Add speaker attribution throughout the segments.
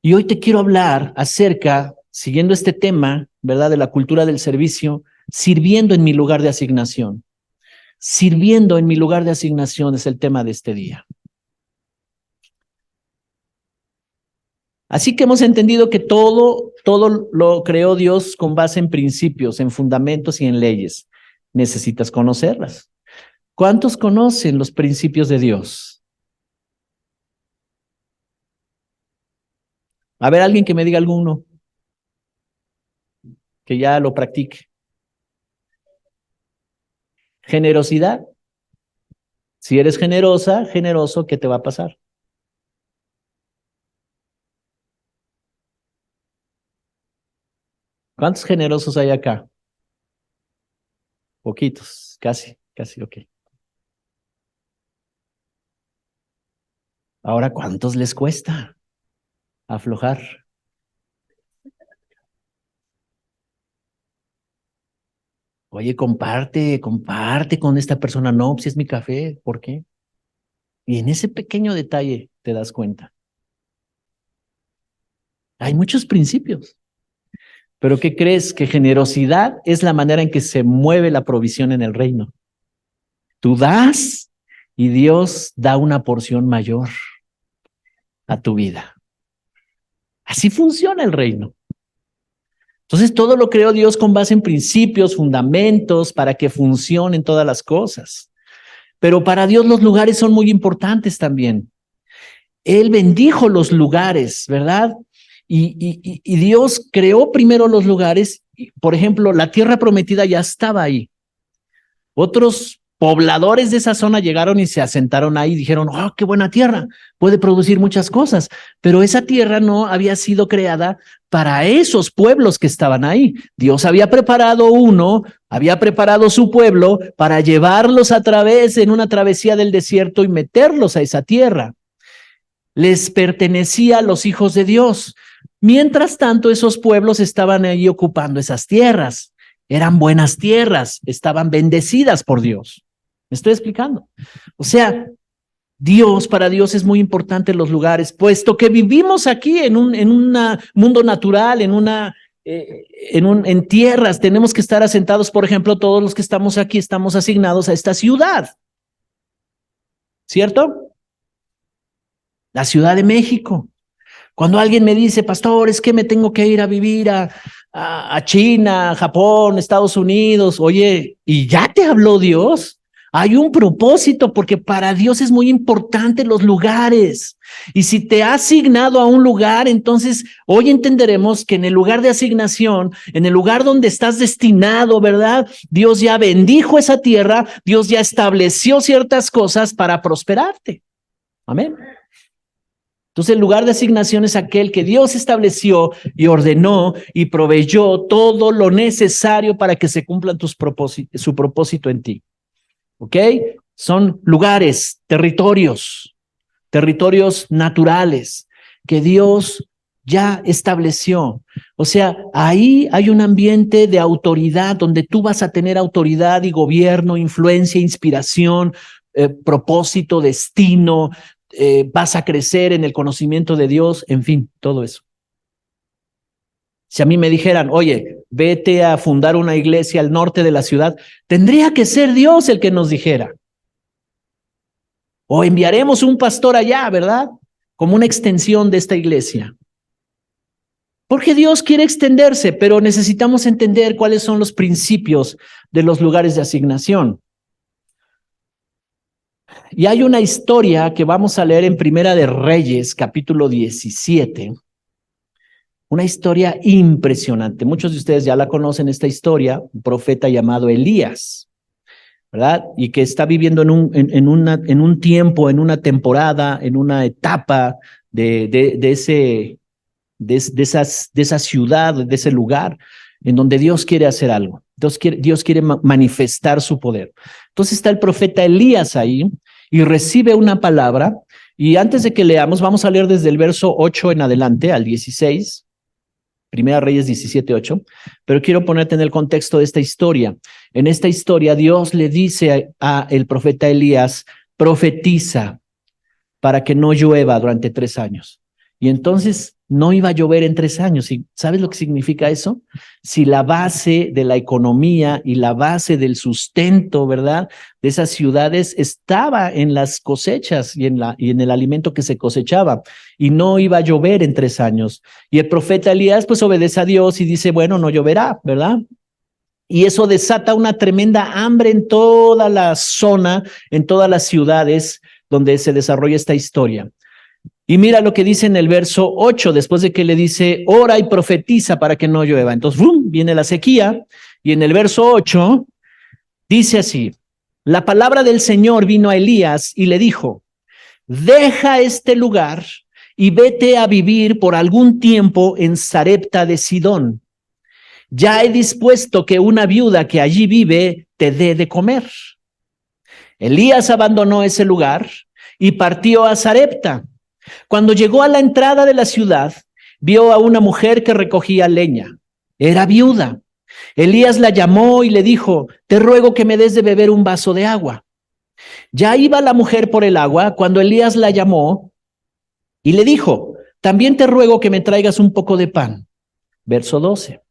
Speaker 1: Y hoy te quiero hablar acerca, siguiendo este tema, ¿verdad?, de la cultura del servicio, sirviendo en mi lugar de asignación. Sirviendo en mi lugar de asignación es el tema de este día. Así que hemos entendido que todo lo creó Dios con base en principios, en fundamentos y en leyes. Necesitas conocerlas. ¿Cuántos conocen los principios de Dios? A ver, alguien que me diga alguno, que ya lo practique. Generosidad. Si eres generosa, generoso, ¿qué te va a pasar? ¿Cuántos generosos hay acá? Poquitos, casi, ok. Ahora, ¿cuántos les cuesta aflojar? Oye, comparte con esta persona. No, pues es mi café, ¿por qué? Y en ese pequeño detalle te das cuenta. Hay muchos principios, pero ¿qué crees? Que generosidad es la manera en que se mueve la provisión en el reino. Tú das y Dios da una porción mayor a tu vida. Así funciona el reino. Entonces todo lo creó Dios con base en principios, fundamentos, para que funcionen todas las cosas. Pero para Dios los lugares son muy importantes también. Él bendijo los lugares, ¿verdad? Y Dios creó primero los lugares. Por ejemplo, la tierra prometida ya estaba ahí. Otros pobladores de esa zona llegaron y se asentaron ahí y dijeron, oh, qué buena tierra, puede producir muchas cosas, pero esa tierra no había sido creada para esos pueblos que estaban ahí. Dios había preparado había preparado su pueblo para llevarlos a través en una travesía del desierto y meterlos a esa tierra. Les pertenecía a los hijos de Dios. Mientras tanto, esos pueblos estaban ahí ocupando esas tierras. Eran buenas tierras, estaban bendecidas por Dios. ¿Me estoy explicando? O sea, para Dios es muy importante los lugares, puesto que vivimos aquí en un mundo natural, en tierras, tenemos que estar asentados. Por ejemplo, todos los que estamos aquí estamos asignados a esta ciudad, ¿cierto? La Ciudad de México. Cuando alguien me dice, pastor, es que me tengo que ir a vivir a China, Japón, Estados Unidos, oye, ¿y ya te habló Dios? Hay un propósito, porque para Dios es muy importante los lugares. Y si te ha asignado a un lugar, entonces hoy entenderemos que en el lugar de asignación, en el lugar donde estás destinado, ¿verdad? Dios ya bendijo esa tierra, Dios ya estableció ciertas cosas para prosperarte. Amén. Entonces, el lugar de asignación es aquel que Dios estableció y ordenó y proveyó todo lo necesario para que se cumplan su propósito en ti. ¿Ok? Son lugares, territorios naturales que Dios ya estableció. O sea, ahí hay un ambiente de autoridad donde tú vas a tener autoridad y gobierno, influencia, inspiración, propósito, destino. Vas a crecer en el conocimiento de Dios, en fin, todo eso. Si a mí me dijeran, oye, vete a fundar una iglesia al norte de la ciudad, tendría que ser Dios el que nos dijera. O enviaremos un pastor allá, ¿verdad? Como una extensión de esta iglesia. Porque Dios quiere extenderse, pero necesitamos entender cuáles son los principios de los lugares de asignación. Y hay una historia que vamos a leer en Primera de Reyes, capítulo 17. Una historia impresionante. Muchos de ustedes ya la conocen, esta historia, un profeta llamado Elías, ¿verdad? Y que está viviendo en un tiempo, en una temporada, en una etapa de esa ciudad, de ese lugar, en donde Dios quiere hacer algo. Dios quiere manifestar su poder. Entonces está el profeta Elías ahí y recibe una palabra. Y antes de que leamos, vamos a leer desde el verso 8 en adelante al 16. Primera Reyes 17:8, pero quiero ponerte en el contexto de esta historia. En esta historia, Dios le dice a el profeta Elías, profetiza para que no llueva durante 3 años. Y entonces no iba a llover en 3 años. ¿Y sabes lo que significa eso? Si la base de la economía y la base del sustento, ¿verdad?, de esas ciudades estaba en las cosechas y en el alimento que se cosechaba, y no iba a llover en 3 años. Y el profeta Elías pues obedece a Dios y dice, bueno, no lloverá, ¿verdad? Y eso desata una tremenda hambre en toda la zona, en todas las ciudades donde se desarrolla esta historia. Y mira lo que dice en el verso 8, después de que le dice, ora y profetiza para que no llueva. Entonces, ¡bum!, viene la sequía, y en el verso 8 dice así, la palabra del Señor vino a Elías y le dijo, deja este lugar y vete a vivir por algún tiempo en Sarepta de Sidón. Ya he dispuesto que una viuda que allí vive te dé de comer. Elías abandonó ese lugar y partió a Sarepta. Cuando llegó a la entrada de la ciudad, vio a una mujer que recogía leña. Era viuda. Elías la llamó y le dijo, te ruego que me des de beber un vaso de agua. Ya iba la mujer por el agua cuando Elías la llamó y le dijo, también te ruego que me traigas un poco de pan. Verso 12.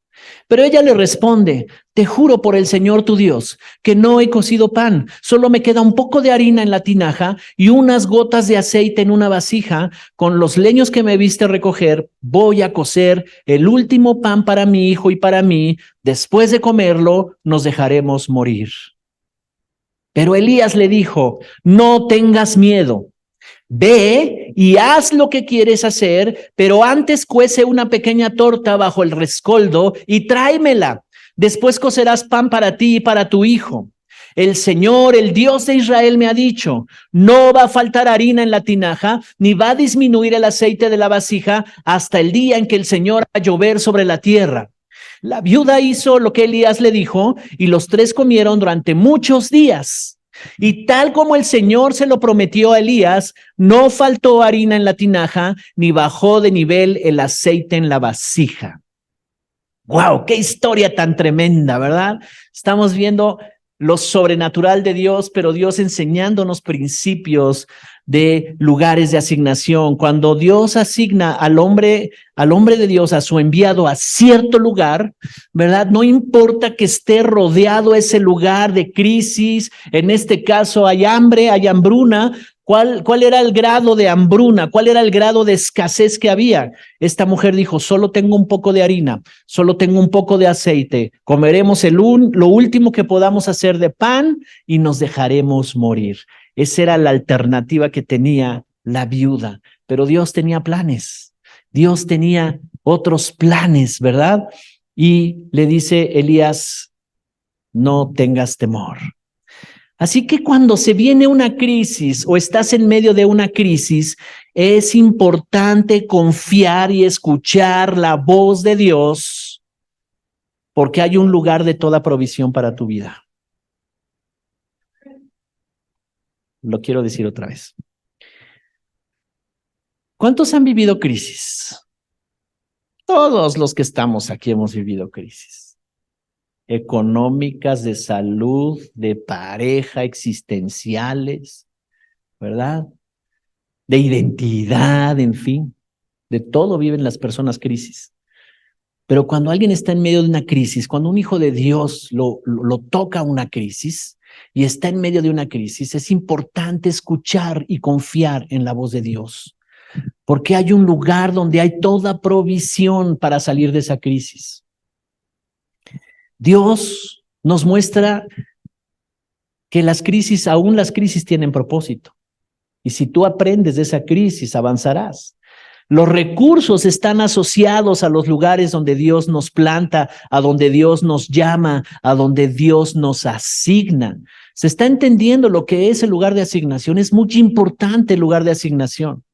Speaker 1: Pero ella le responde, te juro por el Señor tu Dios, que no he cocido pan, solo me queda un poco de harina en la tinaja y unas gotas de aceite en una vasija. Con los leños que me viste recoger, voy a cocer el último pan para mi hijo y para mí. Después de comerlo, nos dejaremos morir. Pero Elías le dijo, no tengas miedo. Ve y haz lo que quieres hacer, pero antes cuece una pequeña torta bajo el rescoldo y tráemela. Después cocerás pan para ti y para tu hijo. El Señor, el Dios de Israel, me ha dicho, no va a faltar harina en la tinaja, ni va a disminuir el aceite de la vasija hasta el día en que el Señor haga llover sobre la tierra. La viuda hizo lo que Elías le dijo y los tres comieron durante muchos días. Y tal como el Señor se lo prometió a Elías, no faltó harina en la tinaja, ni bajó de nivel el aceite en la vasija. ¡Wow! ¡Qué historia tan tremenda!, ¿verdad? Estamos viendo lo sobrenatural de Dios, pero Dios enseñándonos principios de lugares de asignación. Cuando Dios asigna al hombre de Dios, a su enviado, a cierto lugar, ¿verdad? No importa que esté rodeado ese lugar de crisis, en este caso hay hambre, hay hambruna. ¿Cuál era el grado de hambruna? ¿Cuál era el grado de escasez que había? Esta mujer dijo, solo tengo un poco de harina, solo tengo un poco de aceite, comeremos lo último que podamos hacer de pan y nos dejaremos morir. Esa era la alternativa que tenía la viuda, pero Dios tenía planes, Dios tenía otros planes, ¿verdad? Y le dice Elías, no tengas temor. Así que cuando se viene una crisis o estás en medio de una crisis, es importante confiar y escuchar la voz de Dios, porque hay un lugar de toda provisión para tu vida. Lo quiero decir otra vez. ¿Cuántos han vivido crisis? Todos los que estamos aquí hemos vivido crisis. Económicas, de salud, de pareja, existenciales, ¿verdad? De identidad, en fin. De todo viven las personas crisis. Pero cuando alguien está en medio de una crisis, cuando un hijo de Dios lo toca una crisis y está en medio de una crisis, es importante escuchar y confiar en la voz de Dios, porque hay un lugar donde hay toda provisión para salir de esa crisis. Dios nos muestra que aún las crisis tienen propósito. Y si tú aprendes de esa crisis, avanzarás. Los recursos están asociados a los lugares donde Dios nos planta, a donde Dios nos llama, a donde Dios nos asigna. ¿Se está entendiendo lo que es el lugar de asignación? Es muy importante el lugar de asignación.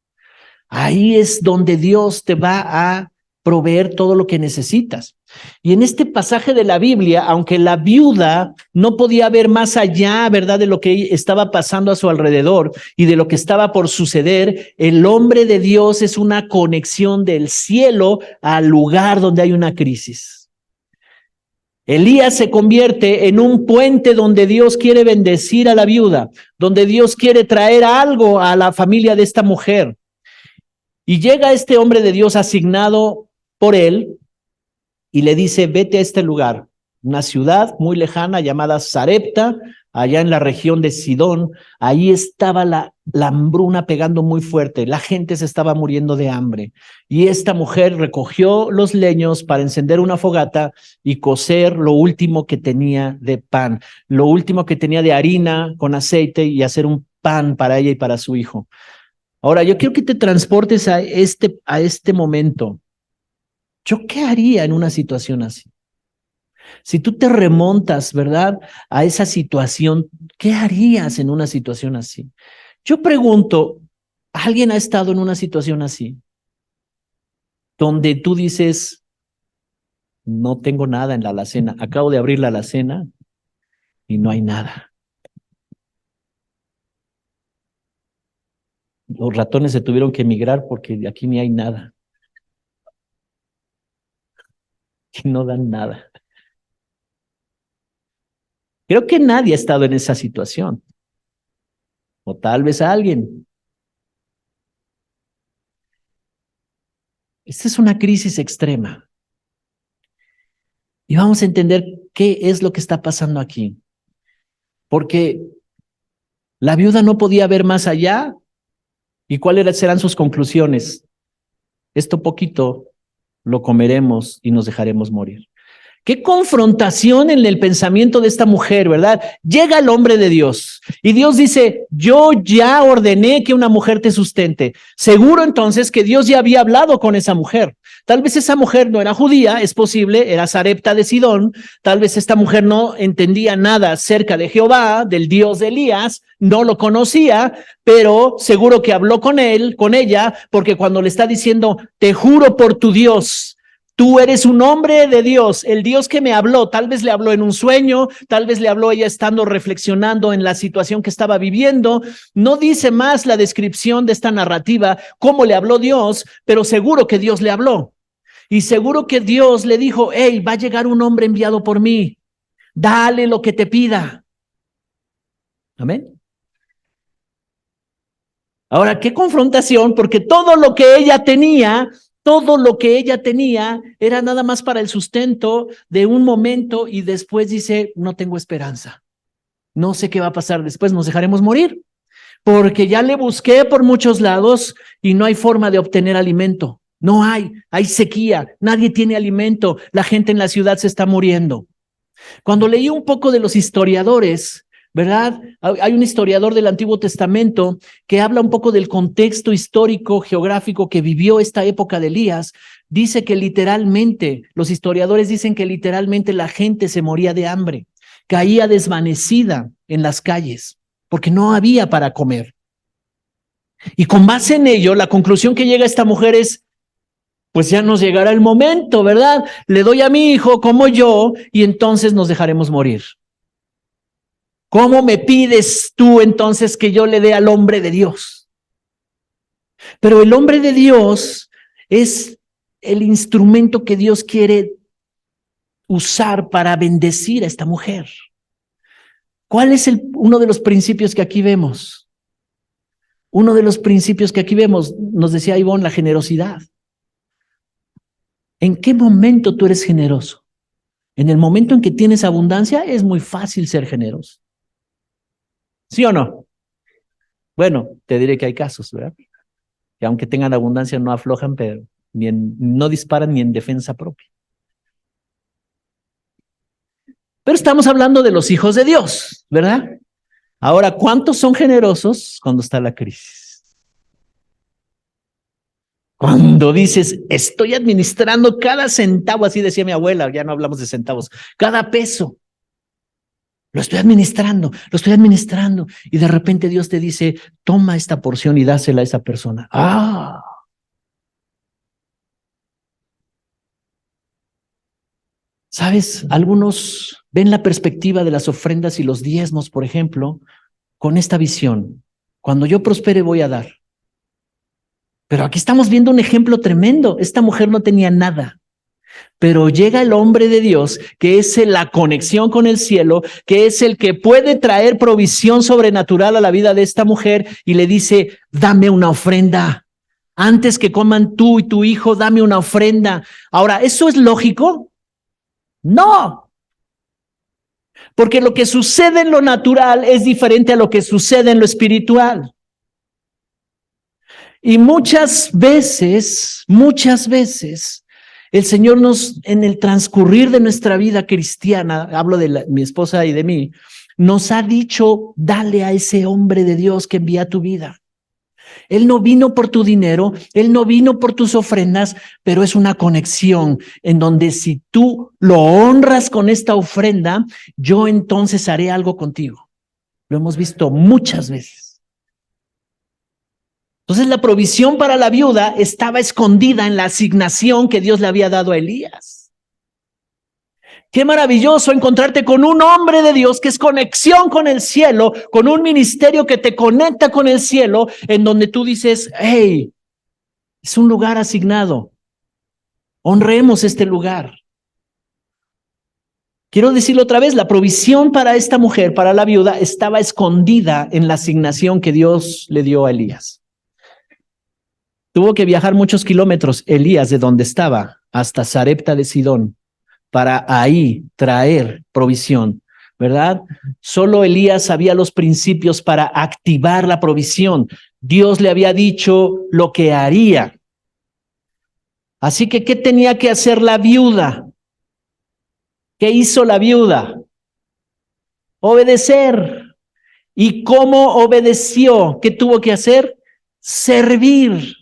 Speaker 1: Ahí es donde Dios te va a proveer todo lo que necesitas. Y en este pasaje de la Biblia, aunque la viuda no podía ver más allá, ¿verdad?, de lo que estaba pasando a su alrededor y de lo que estaba por suceder, el hombre de Dios es una conexión del cielo al lugar donde hay una crisis. Elías se convierte en un puente donde Dios quiere bendecir a la viuda, donde Dios quiere traer algo a la familia de esta mujer. Y llega este hombre de Dios asignado por él y le dice, vete a este lugar, una ciudad muy lejana llamada Sarepta, allá en la región de Sidón. Ahí estaba la hambruna pegando muy fuerte, la gente se estaba muriendo de hambre. Y esta mujer recogió los leños para encender una fogata y cocer lo último que tenía de pan, lo último que tenía de harina con aceite y hacer un pan para ella y para su hijo. Ahora, yo quiero que te transportes a este momento. ¿Yo qué haría en una situación así? Si tú te remontas, ¿verdad?, a esa situación, ¿qué harías en una situación así? Yo pregunto, ¿alguien ha estado en una situación así? Donde tú dices, no tengo nada en la alacena, acabo de abrir la alacena y no hay nada. Los ratones se tuvieron que emigrar porque de aquí ni hay nada. Y no dan nada. Creo que nadie ha estado en esa situación. O tal vez alguien. Esta es una crisis extrema. Y vamos a entender qué es lo que está pasando aquí. Porque la viuda no podía ver más allá. ¿Y cuáles serán sus conclusiones? Esto poquito lo comeremos y nos dejaremos morir. Qué confrontación en el pensamiento de esta mujer, ¿verdad? Llega el hombre de Dios y Dios dice, yo ya ordené que una mujer te sustente. Seguro entonces que Dios ya había hablado con esa mujer. Tal vez esa mujer no era judía, es posible, era Sarepta de Sidón. Tal vez esta mujer no entendía nada acerca de Jehová, del Dios de Elías, no lo conocía, pero seguro que habló con él, con ella, porque cuando le está diciendo, te juro por tu Dios, tú eres un hombre de Dios, el Dios que me habló, tal vez le habló en un sueño, tal vez le habló ella estando reflexionando en la situación que estaba viviendo. No dice más la descripción de esta narrativa, cómo le habló Dios, pero seguro que Dios le habló. Y seguro que Dios le dijo, hey, va a llegar un hombre enviado por mí, dale lo que te pida. Amén. Ahora, qué confrontación, porque todo lo que ella tenía era nada más para el sustento de un momento y después dice, no tengo esperanza. No sé qué va a pasar después, nos dejaremos morir, porque ya le busqué por muchos lados y no hay forma de obtener alimento. No hay sequía, nadie tiene alimento, la gente en la ciudad se está muriendo. Cuando leí un poco de los historiadores, ¿verdad? Hay un historiador del Antiguo Testamento que habla un poco del contexto histórico, geográfico que vivió esta época de Elías. Dice que literalmente, los historiadores dicen que literalmente la gente se moría de hambre, caía desvanecida en las calles, porque no había para comer. Y con base en ello, la conclusión que llega esta mujer es, pues ya nos llegará el momento, ¿verdad? Le doy a mi hijo como yo y entonces nos dejaremos morir. ¿Cómo me pides tú entonces que yo le dé al hombre de Dios? Pero el hombre de Dios es el instrumento que Dios quiere usar para bendecir a esta mujer. ¿Cuál es uno de los principios que aquí vemos? Uno de los principios que aquí vemos, nos decía Ivonne, la generosidad. ¿En qué momento tú eres generoso? En el momento en que tienes abundancia, es muy fácil ser generoso. ¿Sí o no? Bueno, te diré que hay casos, ¿verdad? Que aunque tengan abundancia no aflojan, pero no disparan ni en defensa propia. Pero estamos hablando de los hijos de Dios, ¿verdad? Ahora, ¿cuántos son generosos cuando está la crisis? Cuando dices, estoy administrando cada centavo, así decía mi abuela, ya no hablamos de centavos, cada peso. Lo estoy administrando, y de repente Dios te dice, toma esta porción y dásela a esa persona. ¡Ah! ¿Sabes? Algunos ven la perspectiva de las ofrendas y los diezmos, por ejemplo, con esta visión. Cuando yo prospere voy a dar. Pero aquí estamos viendo un ejemplo tremendo. Esta mujer no tenía nada. Pero llega el hombre de Dios, que es la conexión con el cielo, que es el que puede traer provisión sobrenatural a la vida de esta mujer y le dice, dame una ofrenda, Antes que coman tú y tu hijo, dame una ofrenda. Ahora, ¿eso es lógico? No. Porque lo que sucede en lo natural es diferente a lo que sucede en lo espiritual. Y muchas veces, el Señor nos, en el transcurrir de nuestra vida cristiana, hablo de mi esposa y de mí, nos ha dicho, dale a ese hombre de Dios que envía tu vida. Él no vino por tu dinero, Él no vino por tus ofrendas, pero es una conexión en donde si tú lo honras con esta ofrenda, yo entonces haré algo contigo. Lo hemos visto muchas veces. Entonces la provisión para la viuda estaba escondida en la asignación que Dios le había dado a Elías. Qué maravilloso encontrarte con un hombre de Dios que es conexión con el cielo, con un ministerio que te conecta con el cielo, en donde tú dices, hey, es un lugar asignado. Honremos este lugar. Quiero decirlo otra vez, la provisión para esta mujer, para la viuda, estaba escondida en la asignación que Dios le dio a Elías. Tuvo que viajar muchos kilómetros, Elías, de donde estaba, hasta Sarepta de Sidón, para ahí traer provisión, ¿verdad? Solo Elías sabía los principios para activar la provisión. Dios le había dicho lo que haría. Así que, ¿qué tenía que hacer la viuda? ¿Qué hizo la viuda? Obedecer. ¿Y cómo obedeció? ¿Qué tuvo que hacer? Servir.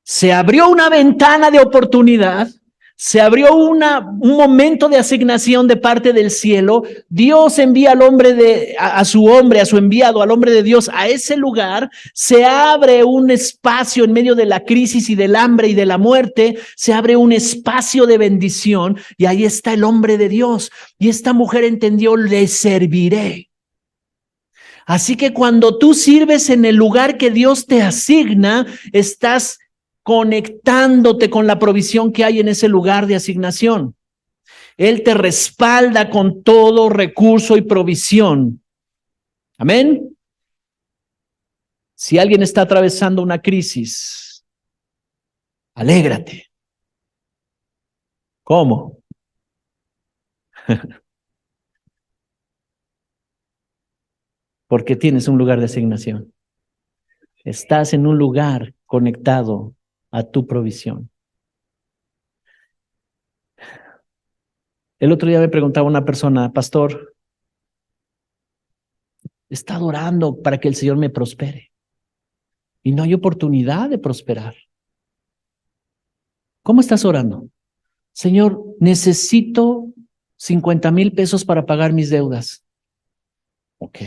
Speaker 1: Se abrió una ventana de oportunidad, se abrió un momento de asignación de parte del cielo. Dios envía al hombre a su enviado, al hombre de Dios, a ese lugar. Se abre un espacio en medio de la crisis y del hambre y de la muerte. Se abre un espacio de bendición y ahí está el hombre de Dios. Y esta mujer entendió, le serviré. Así que cuando tú sirves en el lugar que Dios te asigna, estás conectándote con la provisión que hay en ese lugar de asignación. Él te respalda con todo recurso y provisión. Amén. Si alguien está atravesando una crisis, alégrate. ¿Cómo? Porque tienes un lugar de asignación. Estás en un lugar conectado a tu provisión. El otro día me preguntaba una persona, pastor, he estado orando para que el Señor me prospere y no hay oportunidad de prosperar. ¿Cómo estás orando? Señor, necesito 50,000 pesos para pagar mis deudas. Ok.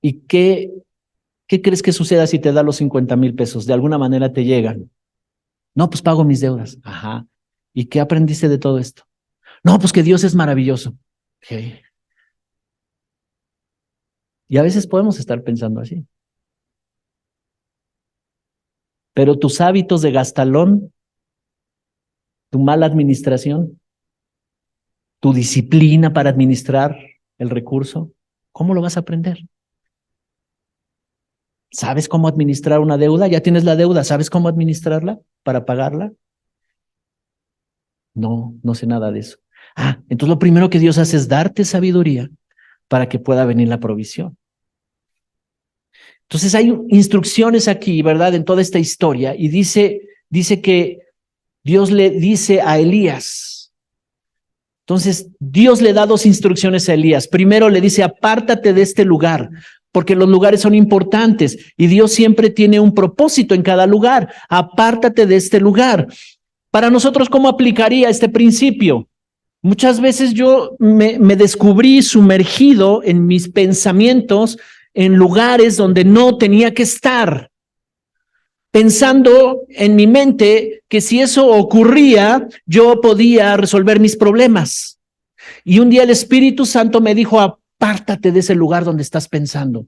Speaker 1: ¿Y qué crees que suceda si te da los 50,000 pesos? De alguna manera te llegan. No, pues pago mis deudas. Ajá. ¿Y qué aprendiste de todo esto? No, pues que Dios es maravilloso. Ok. Y a veces podemos estar pensando así. Pero tus hábitos de gastalón, tu mala administración, tu disciplina para administrar el recurso, ¿cómo lo vas a aprender? ¿Sabes cómo administrar una deuda? Ya tienes la deuda, ¿sabes cómo administrarla para pagarla? No, no sé nada de eso. Entonces lo primero que Dios hace es darte sabiduría para que pueda venir la provisión. Entonces hay instrucciones aquí, ¿verdad? En toda esta historia y dice que Dios le dice a Elías. Entonces Dios le da dos instrucciones a Elías. Primero le dice, apártate de este lugar, porque los lugares son importantes y Dios siempre tiene un propósito en cada lugar. Apártate de este lugar. Para nosotros, ¿cómo aplicaría este principio? Muchas veces yo me descubrí sumergido en mis pensamientos en lugares donde no tenía que estar, pensando en mi mente que si eso ocurría, yo podía resolver mis problemas. Y un día el Espíritu Santo me dijo, apártate de ese lugar donde estás pensando.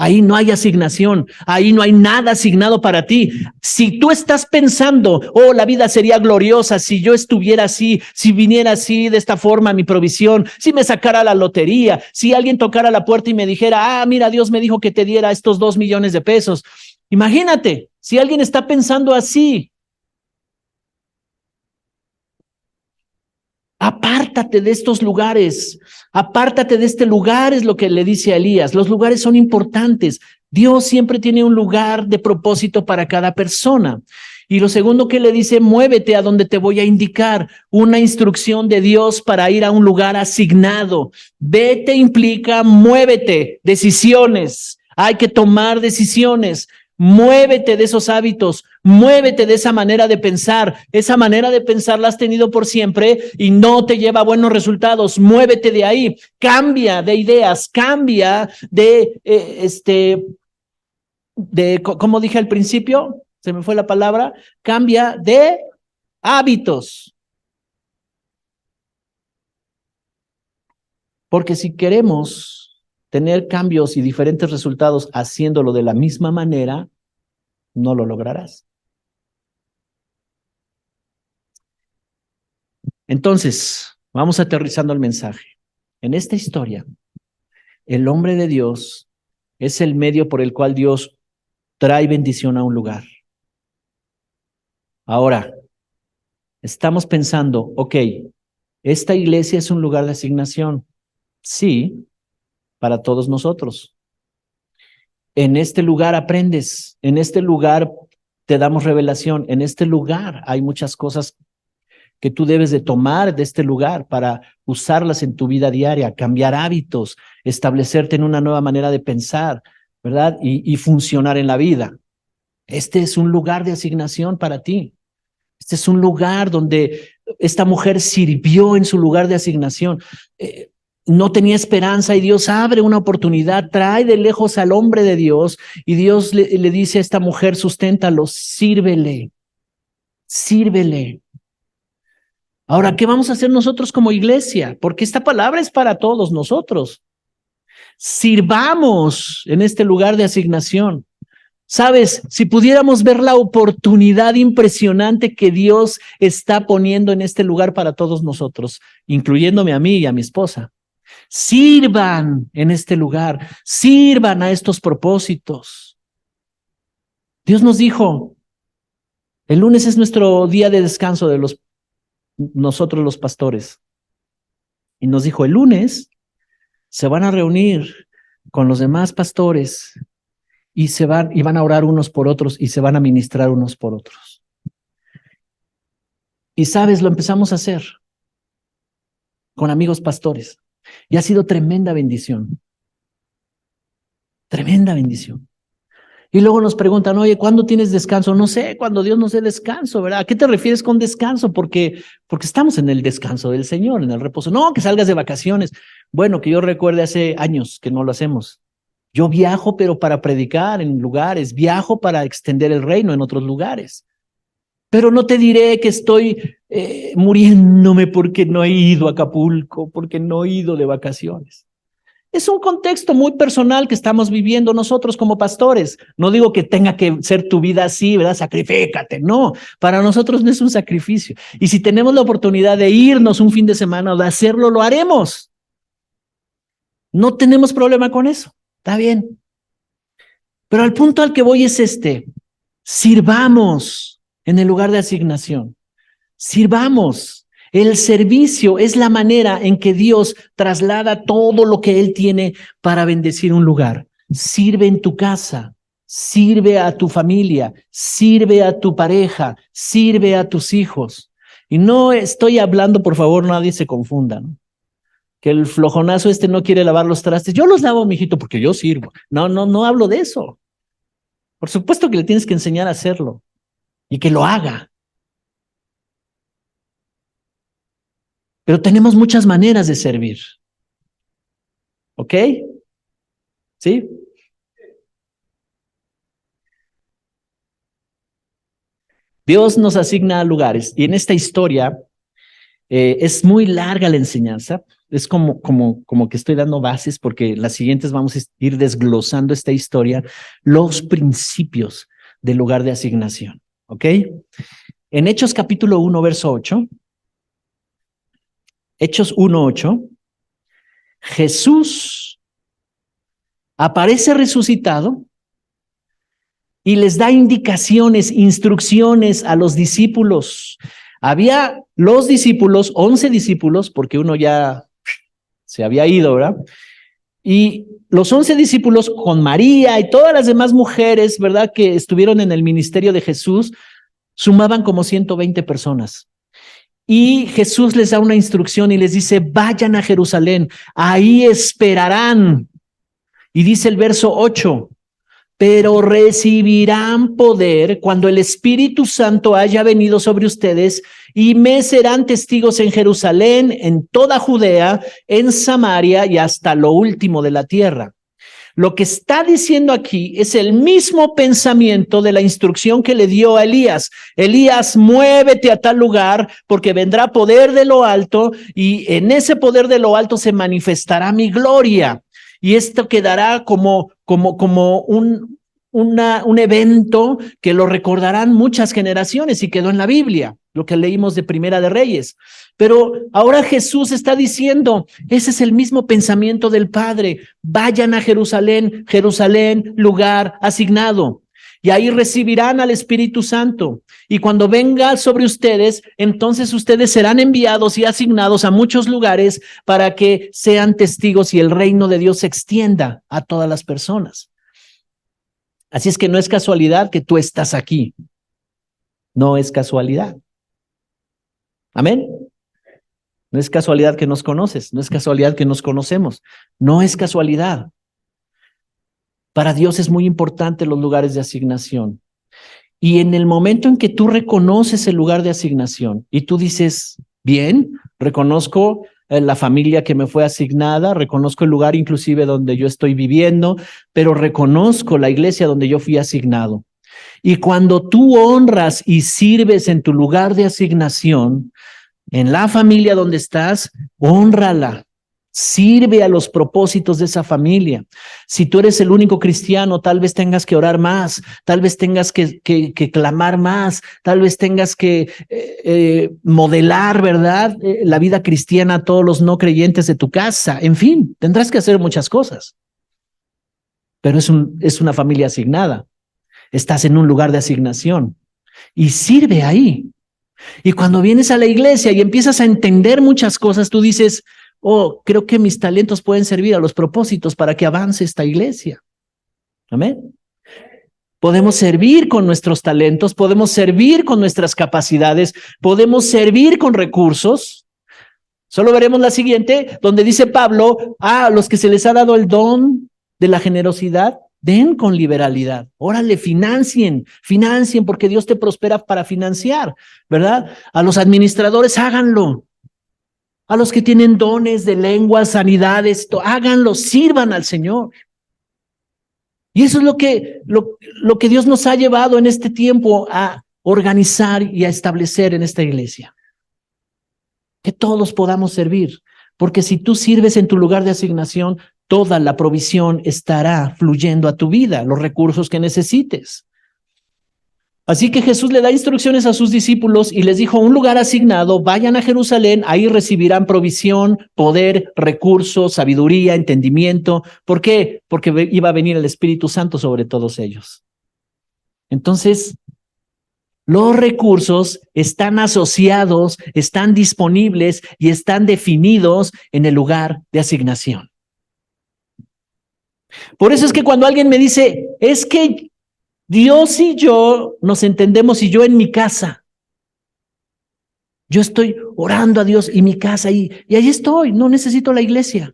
Speaker 1: Ahí no hay asignación, ahí no hay nada asignado para ti. Si tú estás pensando, oh, la vida sería gloriosa si yo estuviera así, si viniera así, de esta forma mi provisión, si me sacara la lotería, si alguien tocara la puerta y me dijera, mira, Dios me dijo que te diera estos 2 millones de pesos. Imagínate, si alguien está pensando así, apártate de estos lugares, apártate de este lugar, es lo que le dice a Elías. Los lugares son importantes. Dios siempre tiene un lugar de propósito para cada persona. Y lo segundo que le dice, muévete a donde te voy a indicar, una instrucción de Dios para ir a un lugar asignado. Vete implica muévete, decisiones. Hay que tomar decisiones. Muévete de esos hábitos, muévete de esa manera de pensar. Esa manera de pensar la has tenido por siempre y no te lleva a buenos resultados. Muévete de ahí, cambia de ideas, cambia como dije al principio, se me fue la palabra, cambia de hábitos. Porque si queremos tener cambios y diferentes resultados haciéndolo de la misma manera, no lo lograrás. Entonces, vamos aterrizando el mensaje. En esta historia, el hombre de Dios es el medio por el cual Dios trae bendición a un lugar. Ahora, estamos pensando, ok, esta iglesia es un lugar de asignación. Sí, para todos nosotros. En este lugar aprendes, en este lugar te damos revelación, en este lugar hay muchas cosas que tú debes de tomar de este lugar para usarlas en tu vida diaria, cambiar hábitos, establecerte en una nueva manera de pensar, ¿verdad? Y funcionar en la vida. Este es un lugar de asignación para ti. Este es un lugar donde esta mujer sirvió en su lugar de asignación. No tenía esperanza y Dios abre una oportunidad, trae de lejos al hombre de Dios y Dios le dice a esta mujer, susténtalo, sírvele, sírvele. Ahora, ¿qué vamos a hacer nosotros como iglesia? Porque esta palabra es para todos nosotros. Sirvamos en este lugar de asignación. Sabes, si pudiéramos ver la oportunidad impresionante que Dios está poniendo en este lugar para todos nosotros, incluyéndome a mí y a mi esposa. Sirvan en este lugar, sirvan a estos propósitos. Dios nos dijo, el lunes es nuestro día de descanso de nosotros los pastores. Y nos dijo, el lunes se van a reunir con los demás pastores y van a orar unos por otros y se van a ministrar unos por otros. Y sabes, lo empezamos a hacer con amigos pastores. Y ha sido tremenda bendición. Tremenda bendición. Y luego nos preguntan, oye, ¿cuándo tienes descanso? No sé, cuando Dios nos dé descanso, ¿verdad? ¿A qué te refieres con descanso? Porque estamos en el descanso del Señor, en el reposo. No, que salgas de vacaciones. Bueno, que yo recuerde hace años que no lo hacemos. Yo viajo, pero para predicar en lugares, viajo para extender el reino en otros lugares. Pero no te diré que estoy muriéndome porque no he ido a Acapulco, porque no he ido de vacaciones. Es un contexto muy personal que estamos viviendo nosotros como pastores. No digo que tenga que ser tu vida así, ¿verdad? Sacrifícate. No, para nosotros no es un sacrificio. Y si tenemos la oportunidad de irnos un fin de semana o de hacerlo, lo haremos. No tenemos problema con eso. Está bien. Pero al punto al que voy es sirvamos en el lugar de asignación. Sirvamos. El servicio es la manera en que Dios traslada todo lo que Él tiene para bendecir un lugar. Sirve en tu casa, sirve a tu familia, sirve a tu pareja, sirve a tus hijos. Y no estoy hablando, por favor, nadie se confunda, ¿no? Que el flojonazo no quiere lavar los trastes. Yo los lavo, mijito, porque yo sirvo. No hablo de eso. Por supuesto que le tienes que enseñar a hacerlo y que lo haga. Pero tenemos muchas maneras de servir. ¿Ok? ¿Sí? Dios nos asigna lugares y en esta historia es muy larga la enseñanza. es como que estoy dando bases, porque las siguientes vamos a ir desglosando esta historia, los principios del lugar de asignación, ¿ok? En Hechos capítulo 1, verso 8, Hechos 1:8, Jesús aparece resucitado y les da indicaciones, instrucciones a los discípulos. Había los discípulos, 11 discípulos, porque uno ya se había ido, ¿verdad? Y los 11 discípulos con María y todas las demás mujeres, ¿verdad?, que estuvieron en el ministerio de Jesús, sumaban como 120 personas. Y Jesús les da una instrucción y les dice, vayan a Jerusalén, ahí esperarán. Y dice el verso 8, pero recibirán poder cuando el Espíritu Santo haya venido sobre ustedes y me serán testigos en Jerusalén, en toda Judea, en Samaria y hasta lo último de la tierra. Lo que está diciendo aquí es el mismo pensamiento de la instrucción que le dio a Elías. Elías, muévete a tal lugar porque vendrá poder de lo alto y en ese poder de lo alto se manifestará mi gloria. Y esto quedará como un evento que lo recordarán muchas generaciones y quedó en la Biblia, lo que leímos de Primera de Reyes. Pero ahora Jesús está diciendo, ese es el mismo pensamiento del Padre. Vayan a Jerusalén, Jerusalén, lugar asignado. Y ahí recibirán al Espíritu Santo. Y cuando venga sobre ustedes, entonces ustedes serán enviados y asignados a muchos lugares para que sean testigos y el reino de Dios se extienda a todas las personas. Así es que no es casualidad que tú estás aquí. No es casualidad. Amén. No es casualidad que nos conoces, no es casualidad que nos conocemos, no es casualidad. Para Dios es muy importante los lugares de asignación. Y en el momento en que tú reconoces el lugar de asignación y tú dices, bien, reconozco la familia que me fue asignada, reconozco el lugar inclusive donde yo estoy viviendo, pero reconozco la iglesia donde yo fui asignado. Y cuando tú honras y sirves en tu lugar de asignación, en la familia donde estás, hónrala. Sirve a los propósitos de esa familia. Si tú eres el único cristiano, tal vez tengas que orar más, tal vez tengas que clamar más, tal vez tengas que modelar, ¿verdad?, la vida cristiana a todos los no creyentes de tu casa. En fin, tendrás que hacer muchas cosas. Pero es una familia asignada. Estás en un lugar de asignación y sirve ahí. Y cuando vienes a la iglesia y empiezas a entender muchas cosas, tú dices, oh, creo que mis talentos pueden servir a los propósitos para que avance esta iglesia. Amén. Podemos servir con nuestros talentos, podemos servir con nuestras capacidades, podemos servir con recursos. Solo veremos la siguiente, donde dice Pablo, a los que se les ha dado el don de la generosidad, den con liberalidad. Órale, financien, porque Dios te prospera para financiar, ¿verdad? A los administradores, háganlo. A los que tienen dones de lenguas, sanidades, háganlo, sirvan al Señor. Y eso es lo que Dios nos ha llevado en este tiempo a organizar y a establecer en esta iglesia. Que todos podamos servir, porque si tú sirves en tu lugar de asignación, toda la provisión estará fluyendo a tu vida, los recursos que necesites. Así que Jesús le da instrucciones a sus discípulos y les dijo, un lugar asignado, vayan a Jerusalén, ahí recibirán provisión, poder, recursos, sabiduría, entendimiento. ¿Por qué? Porque iba a venir el Espíritu Santo sobre todos ellos. Entonces, los recursos están asociados, están disponibles y están definidos en el lugar de asignación. Por eso es que cuando alguien me dice, es que Dios y yo nos entendemos y yo en mi casa, yo estoy orando a Dios y mi casa y ahí estoy, no necesito la iglesia.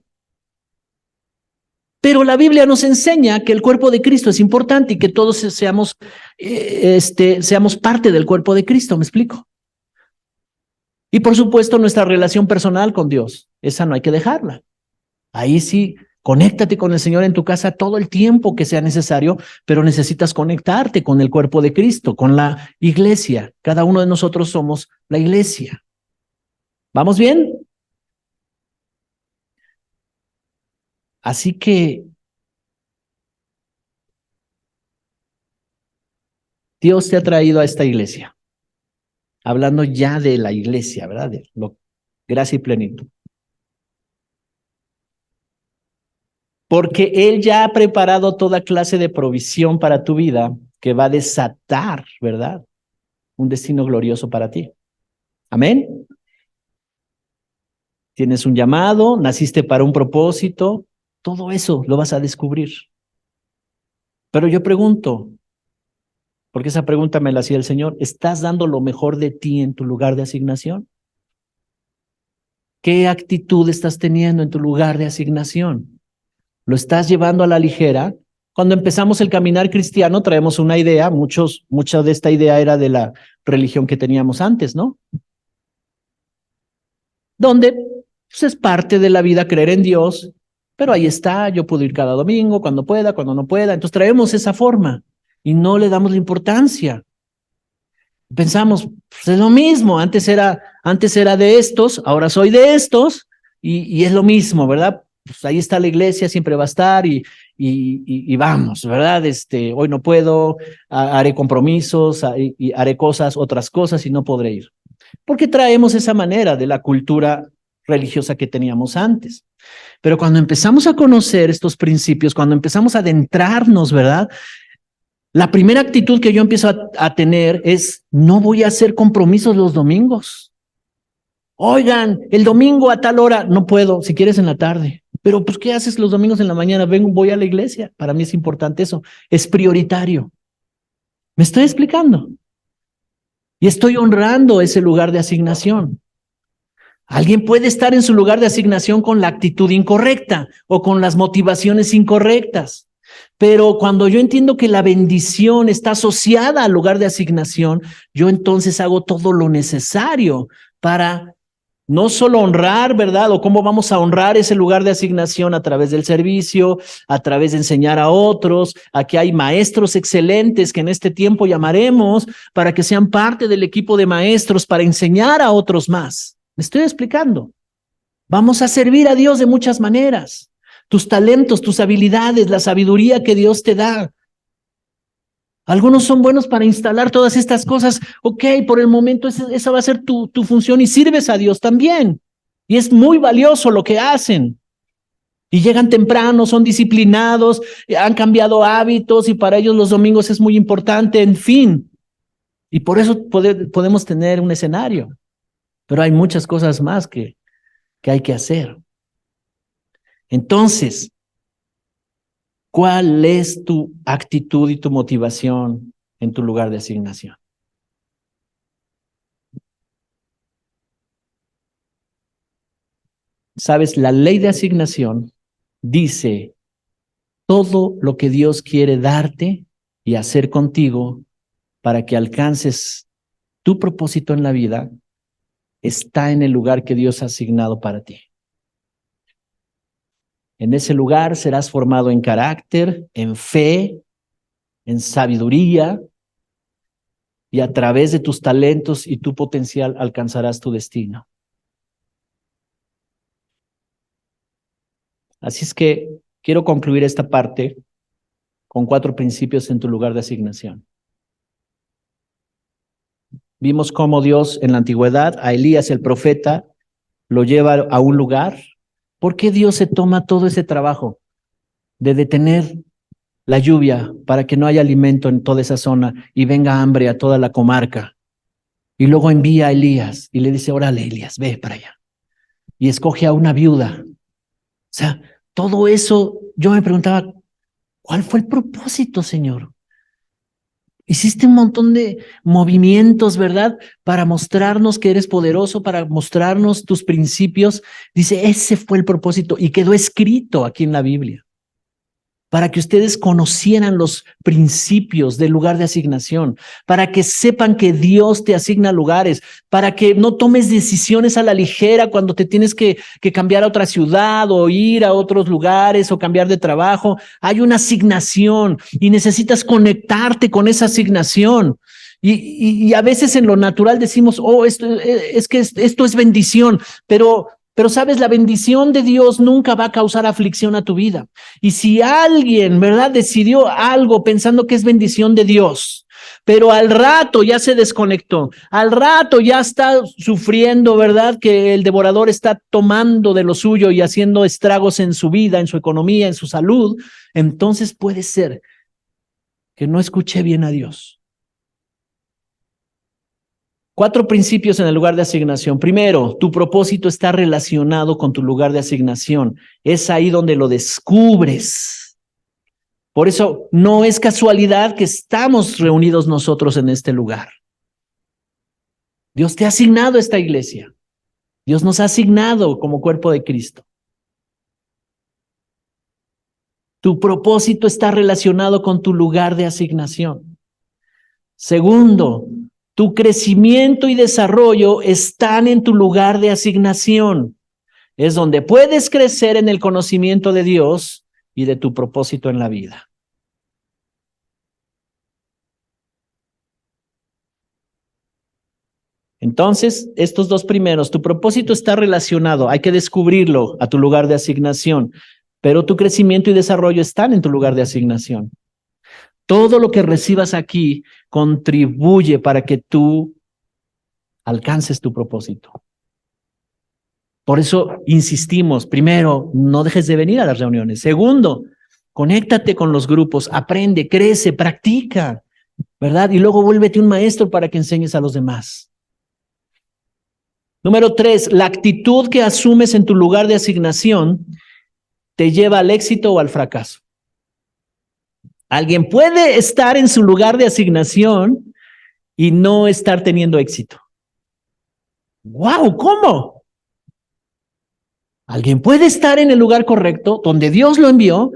Speaker 1: Pero la Biblia nos enseña que el cuerpo de Cristo es importante y que todos seamos parte del cuerpo de Cristo, ¿me explico? Y por supuesto nuestra relación personal con Dios, esa no hay que dejarla. Ahí sí, conéctate con el Señor en tu casa todo el tiempo que sea necesario, pero necesitas conectarte con el cuerpo de Cristo, con la iglesia. Cada uno de nosotros somos la iglesia. ¿Vamos bien? Así que Dios te ha traído a esta iglesia, hablando ya de la iglesia, ¿verdad? Gracia y plenitud. Porque Él ya ha preparado toda clase de provisión para tu vida que va a desatar, ¿verdad? Un destino glorioso para ti. Amén. Tienes un llamado, naciste para un propósito, todo eso lo vas a descubrir. Pero yo pregunto, porque esa pregunta me la hacía el Señor, ¿estás dando lo mejor de ti en tu lugar de asignación? ¿Qué actitud estás teniendo en tu lugar de asignación? ¿Lo estás llevando a la ligera? Cuando empezamos el caminar cristiano traemos una idea, mucha de esta idea era de la religión que teníamos antes, ¿no? Donde pues, es parte de la vida creer en Dios, pero ahí está, yo puedo ir cada domingo, cuando pueda, cuando no pueda. Entonces traemos esa forma y no le damos la importancia. Pensamos, pues es lo mismo, antes era de estos, ahora soy de estos, y es lo mismo, ¿verdad? Pues ahí está la iglesia, siempre va a estar, y vamos, ¿verdad? Hoy no puedo, haré compromisos, y haré otras cosas, y no podré ir. Porque traemos esa manera de la cultura religiosa que teníamos antes. Pero cuando empezamos a conocer estos principios, cuando empezamos a adentrarnos, ¿verdad? La primera actitud que yo empiezo a tener es, no voy a hacer compromisos los domingos. Oigan, el domingo a tal hora, no puedo, si quieres en la tarde. Pero pues, ¿qué haces los domingos en la mañana? Voy a la iglesia. Para mí es importante eso. Es prioritario. ¿Me estoy explicando? Y estoy honrando ese lugar de asignación. Alguien puede estar en su lugar de asignación con la actitud incorrecta o con las motivaciones incorrectas. Pero cuando yo entiendo que la bendición está asociada al lugar de asignación, yo entonces hago todo lo necesario para no solo honrar, ¿verdad? O cómo vamos a honrar ese lugar de asignación a través del servicio, a través de enseñar a otros. Aquí hay maestros excelentes que en este tiempo llamaremos para que sean parte del equipo de maestros para enseñar a otros más. ¿Me estoy explicando? Vamos a servir a Dios de muchas maneras. Tus talentos, tus habilidades, la sabiduría que Dios te da. Algunos son buenos para instalar todas estas cosas. Ok, por el momento esa va a ser tu función y sirves a Dios también. Y es muy valioso lo que hacen. Y llegan temprano, son disciplinados, han cambiado hábitos y para ellos los domingos es muy importante, en fin. Y por eso podemos tener un escenario. Pero hay muchas cosas más que hay que hacer. Entonces, ¿cuál es tu actitud y tu motivación en tu lugar de asignación? Sabes, la ley de asignación dice todo lo que Dios quiere darte y hacer contigo para que alcances tu propósito en la vida está en el lugar que Dios ha asignado para ti. En ese lugar serás formado en carácter, en fe, en sabiduría, y a través de tus talentos y tu potencial alcanzarás tu destino. Así es que quiero concluir esta parte con 4 principios en tu lugar de asignación. Vimos cómo Dios en la antigüedad a Elías el profeta lo lleva a un lugar. ¿Por qué Dios se toma todo ese trabajo de detener la lluvia para que no haya alimento en toda esa zona y venga hambre a toda la comarca? Y luego envía a Elías y le dice, órale Elías, ve para allá. Y escoge a una viuda. O sea, todo eso, yo me preguntaba, ¿cuál fue el propósito, Señor? Hiciste un montón de movimientos, ¿verdad? Para mostrarnos que eres poderoso, para mostrarnos tus principios. Dice, ese fue el propósito y quedó escrito aquí en la Biblia. Para que ustedes conocieran los principios del lugar de asignación, para que sepan que Dios te asigna lugares, para que no tomes decisiones a la ligera cuando te tienes que cambiar a otra ciudad o ir a otros lugares o cambiar de trabajo. Hay una asignación y necesitas conectarte con esa asignación. Y a veces en lo natural decimos, esto es bendición, pero Pero sabes, la bendición de Dios nunca va a causar aflicción a tu vida. Y si alguien, ¿verdad?, decidió algo pensando que es bendición de Dios, pero al rato ya se desconectó, al rato ya está sufriendo, ¿verdad?, que el devorador está tomando de lo suyo y haciendo estragos en su vida, en su economía, en su salud, entonces puede ser que no escuché bien a Dios. 4 principios en el lugar de asignación. Primero, tu propósito está relacionado con tu lugar de asignación. Es ahí donde lo descubres. Por eso no es casualidad que estamos reunidos nosotros en este lugar. Dios te ha asignado esta iglesia. Dios nos ha asignado como cuerpo de Cristo. Tu propósito está relacionado con tu lugar de asignación. Segundo, tu crecimiento y desarrollo están en tu lugar de asignación. Es donde puedes crecer en el conocimiento de Dios y de tu propósito en la vida. Entonces, estos 2 primeros, tu propósito está relacionado, hay que descubrirlo a tu lugar de asignación, pero tu crecimiento y desarrollo están en tu lugar de asignación. Todo lo que recibas aquí contribuye para que tú alcances tu propósito. Por eso insistimos, primero, no dejes de venir a las reuniones. Segundo, conéctate con los grupos, aprende, crece, practica, ¿verdad? Y luego vuélvete un maestro para que enseñes a los demás. Número 3, la actitud que asumes en tu lugar de asignación te lleva al éxito o al fracaso. Alguien puede estar en su lugar de asignación y no estar teniendo éxito. ¡Wow! ¿Cómo? Alguien puede estar en el lugar correcto, donde Dios lo envió,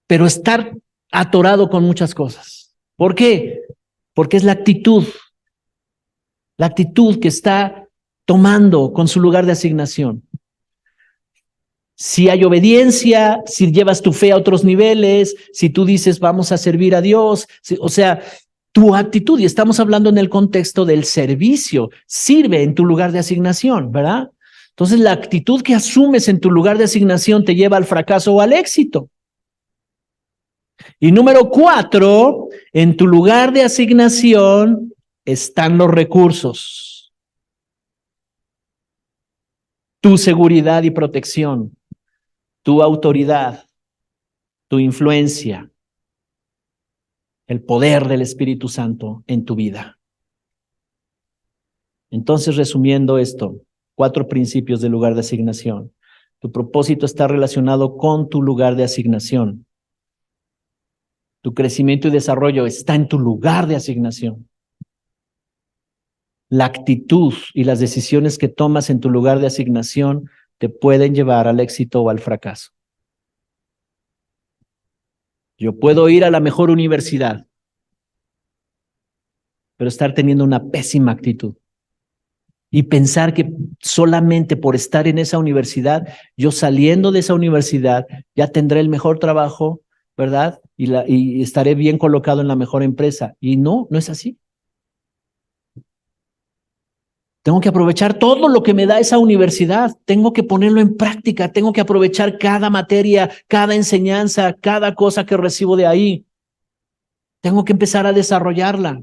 Speaker 1: pero estar atorado con muchas cosas. ¿Por qué? Porque es la actitud que está tomando con su lugar de asignación. Si hay obediencia, si llevas tu fe a otros niveles, si tú dices vamos a servir a Dios, o sea, tu actitud, y estamos hablando en el contexto del servicio, sirve en tu lugar de asignación, ¿verdad? Entonces la actitud que asumes en tu lugar de asignación te lleva al fracaso o al éxito. Y número 4, en tu lugar de asignación están los recursos, tu seguridad y protección, tu autoridad, tu influencia, el poder del Espíritu Santo en tu vida. Entonces, resumiendo esto, 4 principios del lugar de asignación. Tu propósito está relacionado con tu lugar de asignación. Tu crecimiento y desarrollo está en tu lugar de asignación. La actitud y las decisiones que tomas en tu lugar de asignación te pueden llevar al éxito o al fracaso. Yo puedo ir a la mejor universidad, pero estar teniendo una pésima actitud y pensar que solamente por estar en esa universidad, yo saliendo de esa universidad, ya tendré el mejor trabajo, ¿verdad? Y estaré bien colocado en la mejor empresa. Y no es así. Tengo que aprovechar todo lo que me da esa universidad, tengo que ponerlo en práctica, tengo que aprovechar cada materia, cada enseñanza, cada cosa que recibo de ahí. Tengo que empezar a desarrollarla.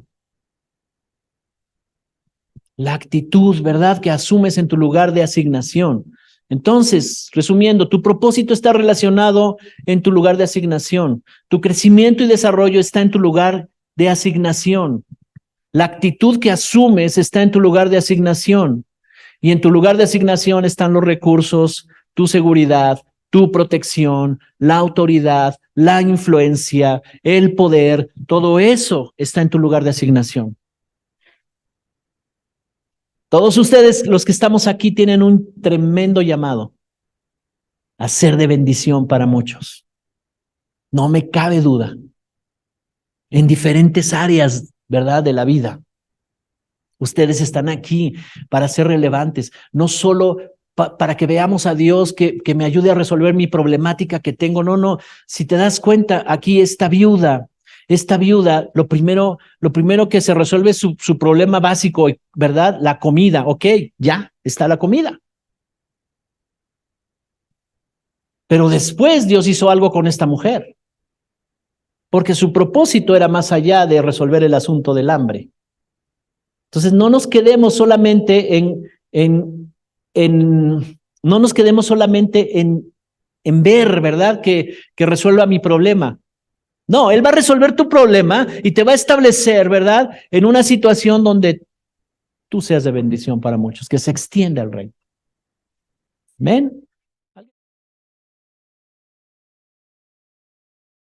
Speaker 1: La actitud, ¿verdad?, que asumes en tu lugar de asignación. Entonces, resumiendo, tu propósito está relacionado en tu lugar de asignación. Tu crecimiento y desarrollo está en tu lugar de asignación. La actitud que asumes está en tu lugar de asignación. Y en tu lugar de asignación están los recursos, tu seguridad, tu protección, la autoridad, la influencia, el poder. Todo eso está en tu lugar de asignación. Todos ustedes, los que estamos aquí, tienen un tremendo llamado a ser de bendición para muchos. No me cabe duda. En diferentes áreas, ¿verdad?, de la vida. Ustedes están aquí para ser relevantes, no solo para que veamos a Dios que me ayude a resolver mi problemática que tengo. No. Si te das cuenta, aquí esta viuda, lo primero que se resuelve es su problema básico, ¿verdad? La comida. Ok, ya está la comida. Pero después Dios hizo algo con esta mujer, porque su propósito era más allá de resolver el asunto del hambre. Entonces, no nos quedemos solamente no nos quedemos solamente en ver, ¿verdad? Que resuelva mi problema. No, Él va a resolver tu problema y te va a establecer, ¿verdad? En una situación donde tú seas de bendición para muchos, que se extienda el reino. Amén.